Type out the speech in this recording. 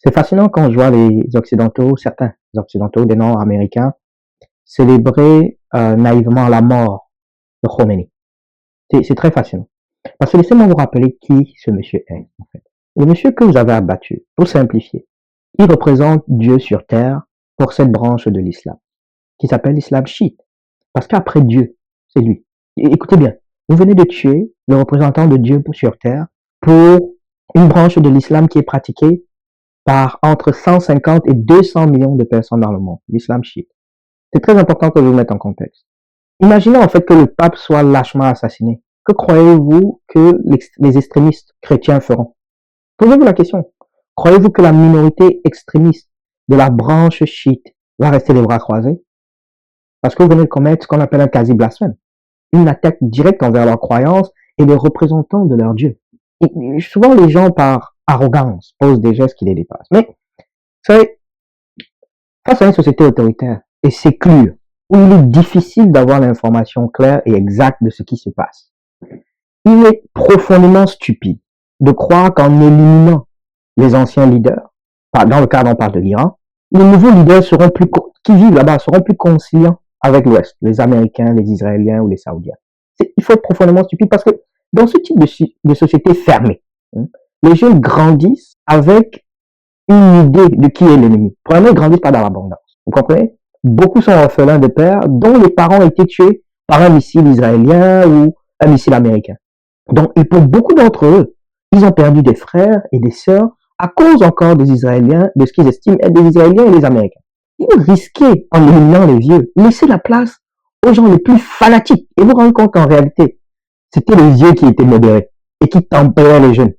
C'est fascinant quand je vois les Occidentaux, certains Occidentaux, des Nord-Américains, célébrer naïvement la mort de Khomeini. C'est très fascinant. Parce que laissez-moi vous rappeler qui ce monsieur est, en fait. Le monsieur que vous avez abattu, pour simplifier, il représente Dieu sur terre pour cette branche de l'islam, qui s'appelle l'islam chiite. Parce qu'après Dieu, c'est lui. Écoutez bien, vous venez de tuer le représentant de Dieu sur terre pour une branche de l'islam qui est pratiquée par entre 150 et 200 millions de personnes dans le monde, l'islam chiite. C'est très important que je vous mette en contexte. Imaginez en fait que le pape soit lâchement assassiné. Que croyez-vous que les extrémistes chrétiens feront? Posez-vous la question. Croyez-vous que la minorité extrémiste de la branche chiite va rester les bras croisés? Parce que vous venez de commettre ce qu'on appelle un quasi-blasphème. Une attaque directe envers leurs croyances et les représentants de leur Dieu. Et souvent, les gens, par arrogance, posent des gestes qui les dépassent. Mais, vous savez, face à une société autoritaire et sécure, où il est difficile d'avoir l'information claire et exacte de ce qui se passe, il est profondément stupide de croire qu'en éliminant les anciens leaders, dans le cas dont on parle de l'Iran, les nouveaux leaders qui vivent là-bas seront plus conciliants avec l'Ouest, les Américains, les Israéliens ou les Saoudiens. Il faut être profondément stupide parce que dans ce type de société fermée, les jeunes grandissent avec une idée de qui est l'ennemi. Premièrement, ils grandissent pas dans l'abondance. Vous comprenez? Beaucoup sont orphelins de pères dont les parents ont été tués par un missile israélien ou un missile américain. Donc, et pour beaucoup d'entre eux, ils ont perdu des frères et des sœurs à cause encore des Israéliens, de ce qu'ils estiment être des Israéliens et des Américains. Ils risquaient, en éliminant les vieux, laisser la place aux gens les plus fanatiques. Et vous vous rendez compte qu'en réalité, c'était les vieux qui étaient modérés et qui tempéraient les jeunes.